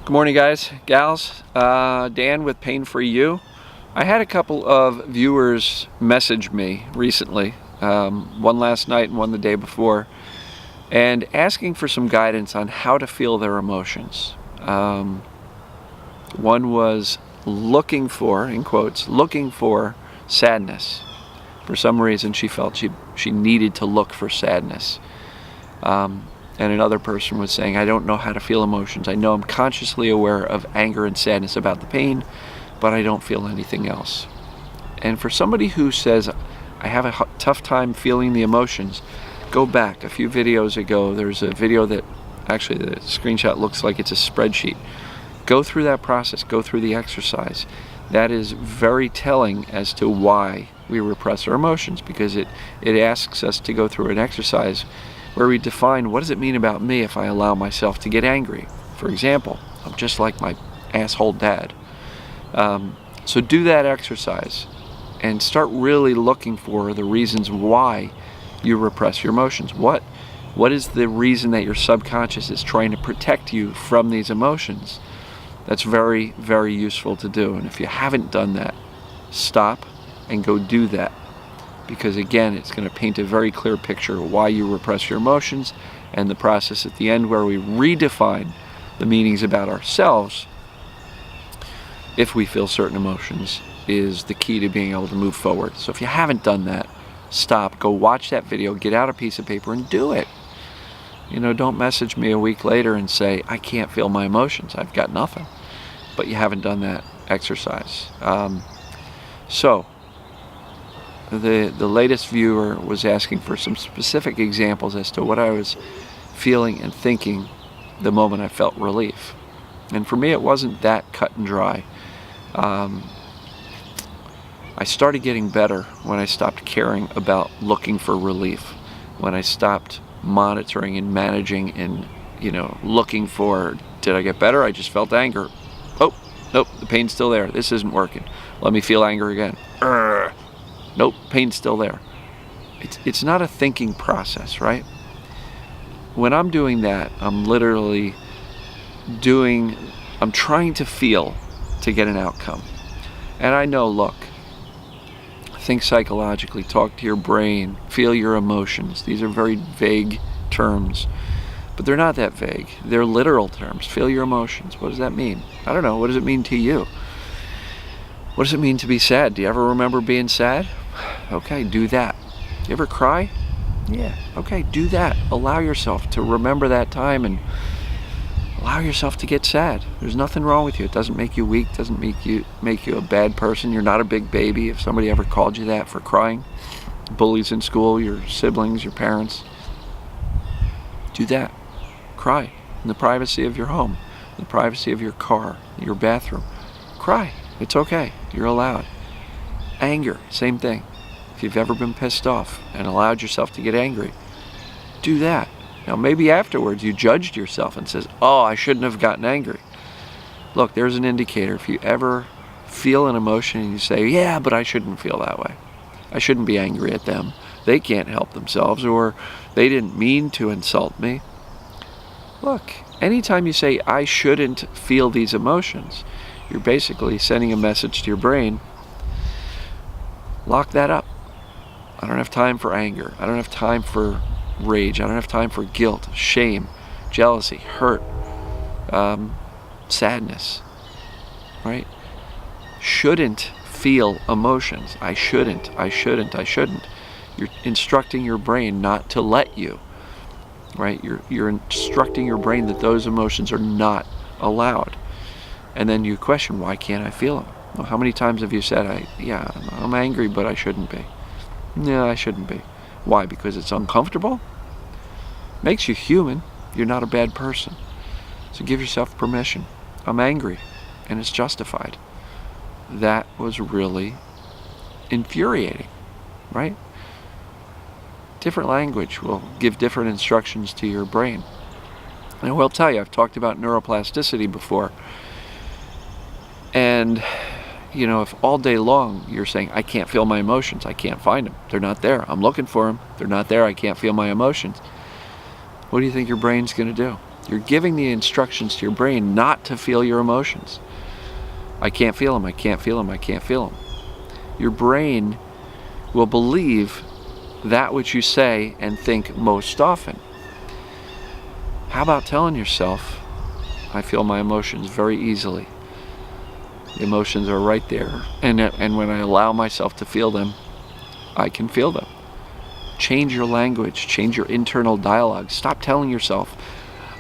Good morning, guys, gals. Dan with Pain Free You. I had a couple of viewers message me recently, one last night and one the day before, and asking for some guidance on how to feel their emotions. One was looking for, in quotes, looking for sadness. For some reason she felt she needed to look for sadness. And another person was saying, I don't know how to feel emotions. I know I'm consciously aware of anger and sadness about the pain, but I don't feel anything else. And for somebody who says, I have a tough time feeling the emotions, go back a few videos ago. There's a video that actually the screenshot looks like it's a spreadsheet. Go through that process, go through the exercise. That is very telling as to why we repress our emotions, because it asks us to go through an exercise where we define, what does it mean about me if I allow myself to get angry? For example, I'm just like my asshole dad. So do that exercise and start really looking for the reasons why you repress your emotions. What is the reason that your subconscious is trying to protect you from these emotions? That's very, very useful to do. And if you haven't done that, stop and go do that. Because again, it's going to paint a very clear picture of why you repress your emotions, and the process at the end where we redefine the meanings about ourselves, if we feel certain emotions, is the key to being able to move forward. So if you haven't done that, stop, go watch that video, get out a piece of paper and do it. You know, don't message me a week later and say, I can't feel my emotions, I've got nothing. But you haven't done that exercise. The latest viewer was asking for some specific examples as to what I was feeling and thinking the moment I felt relief. And for me, it wasn't that cut and dry. I started getting better when I stopped caring about looking for relief, when I stopped monitoring and managing and, looking for, did I get better? I just felt anger. Oh, nope, the pain's still there. This isn't working. Let me feel anger again. Nope, pain's still there. It's not a thinking process, right? When I'm doing that, I'm literally I'm trying to feel to get an outcome. And I know, look, think psychologically, talk to your brain, feel your emotions. These are very vague terms, but they're not that vague. They're literal terms. Feel your emotions. What does that mean? I don't know. What does it mean to you? What does it mean to be sad? Do you ever remember being sad? Okay, do that. You ever cry? Yeah, okay, do that. Allow yourself to remember that time and allow yourself to get sad. There's nothing wrong with you. It doesn't make you weak, doesn't make you a bad person. You're not a big baby. If somebody ever called you that for crying, bullies in school, your siblings, your parents, do that. Cry in the privacy of your home, in the privacy of your car, your bathroom. Cry. It's okay. You're allowed. Anger, same thing. If you've ever been pissed off and allowed yourself to get angry, do that. Now maybe afterwards you judged yourself and says, oh, I shouldn't have gotten angry. Look, there's an indicator. If you ever feel an emotion and you say, yeah, but I shouldn't feel that way. I shouldn't be angry at them. They can't help themselves, or they didn't mean to insult me. Look, anytime you say, I shouldn't feel these emotions, you're basically sending a message to your brain, lock that up. I don't have time for anger. I don't have time for rage. I don't have time for guilt, shame, jealousy, hurt, sadness, right? Shouldn't feel emotions. I shouldn't. You're instructing your brain not to let you, right? You're instructing your brain that those emotions are not allowed. And then you question, why can't I feel them? Well, how many times have you said, I'm angry, but I shouldn't be? No, I shouldn't be. Why? Because it's uncomfortable? Makes you human. You're not a bad person. So give yourself permission. I'm angry, and it's justified. That was really infuriating, right? Different language will give different instructions to your brain. And I will tell you, I've talked about neuroplasticity before. And if all day long you're saying, I can't feel my emotions, I can't find them, they're not there, I'm looking for them, they're not there, I can't feel my emotions, what do you think your brain's going to do? You're giving the instructions to your brain not to feel your emotions. I can't feel them, I can't feel them, I can't feel them. Your brain will believe that which you say and think most often. How about telling yourself, I feel my emotions very easily. The emotions are right there. And when I allow myself to feel them, I can feel them. Change your language, change your internal dialogue. Stop telling yourself,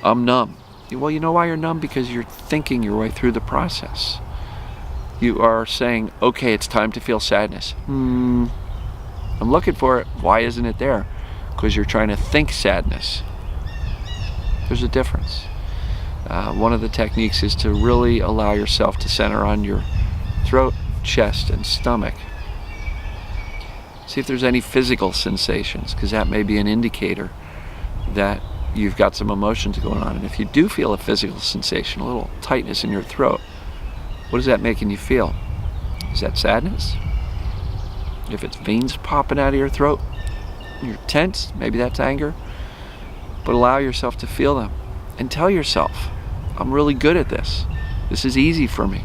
I'm numb. Well, you know why you're numb? Because you're thinking your way through the process. You are saying, okay, it's time to feel sadness. I'm looking for it. Why isn't it there? Because you're trying to think sadness. There's a difference. One of the techniques is to really allow yourself to center on your throat, chest, and stomach. See if there's any physical sensations, because that may be an indicator that you've got some emotions going on. And if you do feel a physical sensation, a little tightness in your throat, what is that making you feel? Is that sadness? If it's veins popping out of your throat, you're tense, maybe that's anger. But allow yourself to feel them and tell yourself, I'm really good at this. This is easy for me.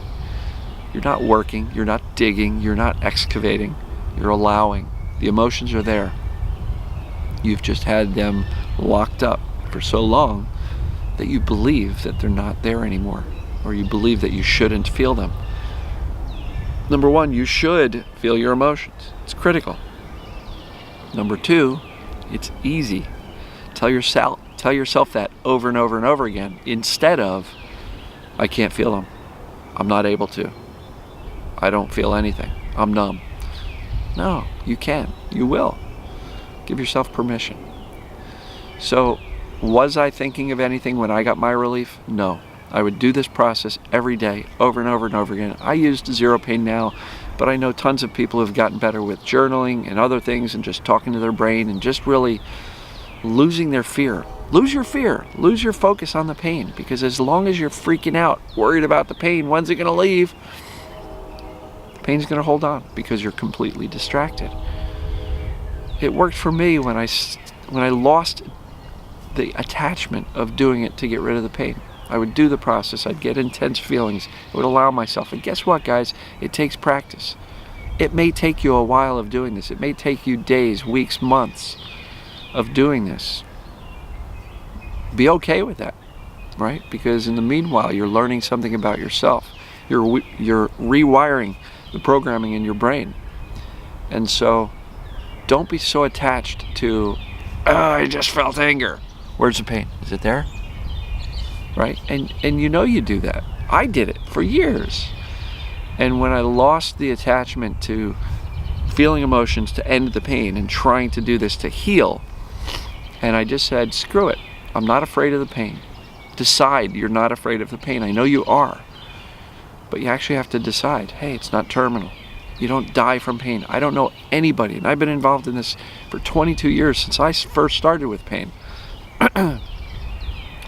You're not working, you're not digging, you're not excavating, you're allowing. The emotions are there. You've just had them locked up for so long that you believe that they're not there anymore, or you believe that you shouldn't feel them. Number one, you should feel your emotions. It's critical. Number two, it's easy. Tell yourself that over and over and over again, instead of, I can't feel them. I'm not able to. I don't feel anything. I'm numb. No, you can. You will. Give yourself permission. So, was I thinking of anything when I got my relief? No. I would do this process every day, over and over and over again. I used Zero Pain now, but I know tons of people who've gotten better with journaling and other things and just talking to their brain and just really losing their fear. Lose your fear. Lose your focus on the pain, because as long as you're freaking out, worried about the pain, when's it going to leave? The pain's going to hold on because you're completely distracted. It worked for me when I lost the attachment of doing it to get rid of the pain. I would do the process, I'd get intense feelings, I would allow myself. And guess what, guys? It takes practice. It may take you a while of doing this. It may take you days, weeks, months of doing this. Be okay with that, right? Because in the meanwhile, you're learning something about yourself. You're rewiring the programming in your brain. And so, don't be so attached to, I just felt anger. Where's the pain? Is it there? Right? And you know you do that. I did it for years. And when I lost the attachment to feeling emotions to end the pain and trying to do this to heal, and I just said, screw it. I'm not afraid of the pain. Decide you're not afraid of the pain. I know you are. But you actually have to decide, hey, it's not terminal. You don't die from pain. I don't know anybody, and I've been involved in this for 22 years since I first started with pain.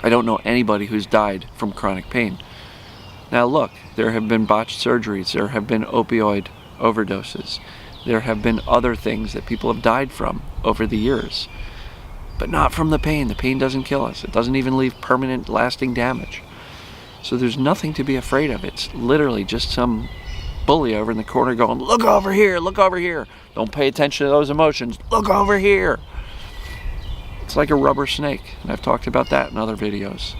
I don't know anybody who's died from chronic pain. Now look, there have been botched surgeries, there have been opioid overdoses, there have been other things that people have died from over the years, but not from the pain. The pain doesn't kill us. It doesn't even leave permanent, lasting damage. So there's nothing to be afraid of. It's literally just some bully over in the corner going, look over here, look over here. Don't pay attention to those emotions. Look over here. It's like a rubber snake, and I've talked about that in other videos.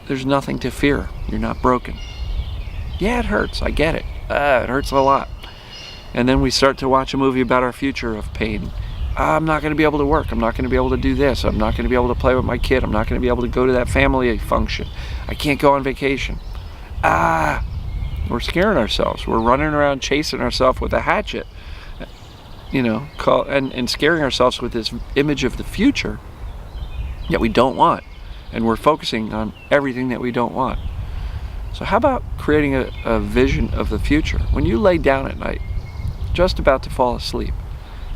There's nothing to fear. You're not broken. Yeah, it hurts. I get it. It hurts a lot. And then we start to watch a movie about our future of pain. I'm not going to be able to work. I'm not going to be able to do this. I'm not going to be able to play with my kid. I'm not going to be able to go to that family function. I can't go on vacation. We're scaring ourselves. We're running around chasing ourselves with a hatchet. And scaring ourselves with this image of the future that we don't want. And we're focusing on everything that we don't want. So how about creating a vision of the future? When you lay down at night, just about to fall asleep,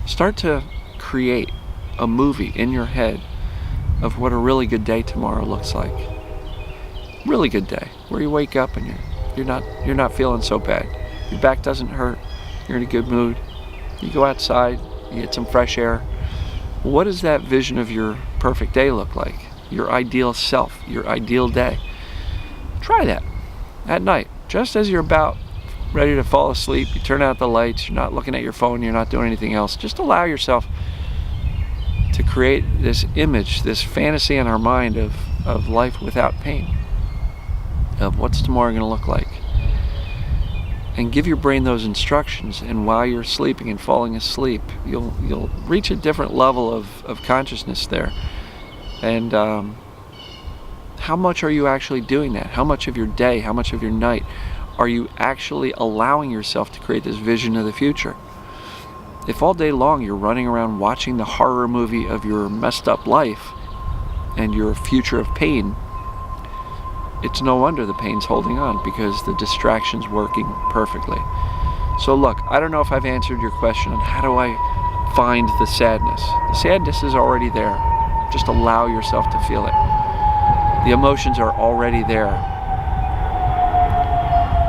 start to create a movie in your head of what a really good day tomorrow looks like. Really good day, where you wake up and you're not feeling so bad. Your back doesn't hurt. You're in a good mood. You go outside, you get some fresh air. What does that vision of your perfect day look like? your ideal self, your ideal day. Try that at night. Just as you're about ready to fall asleep, you turn out the lights, you're not looking at your phone, you're not doing anything else. Just allow yourself to create this image, this fantasy in our mind of life without pain, of what's tomorrow going to look like. And give your brain those instructions, and while you're sleeping and falling asleep, you'll reach a different level of consciousness there. And how much are you actually doing that? How much of your day, how much of your night are you actually allowing yourself to create this vision of the future? If all day long you're running around watching the horror movie of your messed up life and your future of pain, it's no wonder the pain's holding on, because the distraction's working perfectly. So look, I don't know if I've answered your question on how do I find the sadness. The sadness is already there. Just allow yourself to feel it. The emotions are already there.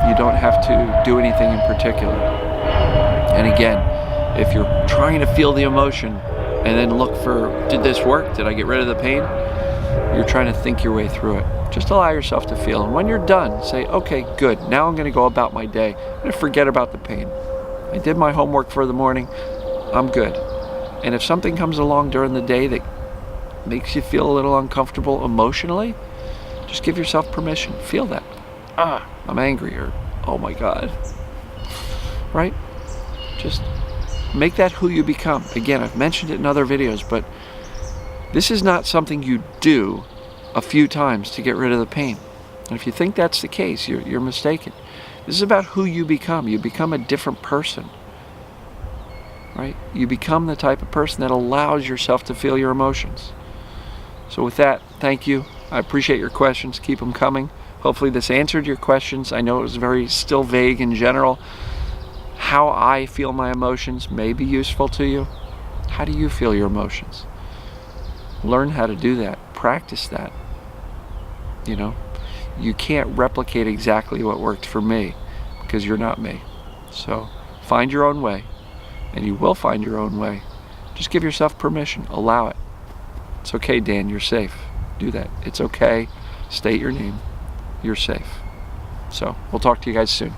You don't have to do anything in particular. And again, if you're trying to feel the emotion and then look for, did this work? Did I get rid of the pain? You're trying to think your way through it. Just allow yourself to feel. And when you're done, say, okay, good. Now I'm going to go about my day. I'm going to forget about the pain. I did my homework for the morning. I'm good. And if something comes along during the day that makes you feel a little uncomfortable emotionally, just give yourself permission. Feel that. I'm angry, or oh my God. Right? Just make that who you become. Again, I've mentioned it in other videos, but this is not something you do a few times to get rid of the pain. And if you think that's the case, you're mistaken. This is about who you become. You become a different person. Right? You become the type of person that allows yourself to feel your emotions. So with that, thank you. I appreciate your questions. Keep them coming. Hopefully this answered your questions. I know it was very still vague in general. How I feel my emotions may be useful to you. How do you feel your emotions? Learn how to do that. Practice that. You know, you can't replicate exactly what worked for me, because you're not me. So find your own way, and you will find your own way. Just give yourself permission. Allow it. It's okay, Dan, you're safe. Do that. It's okay. State your name. You're safe. So we'll talk to you guys soon.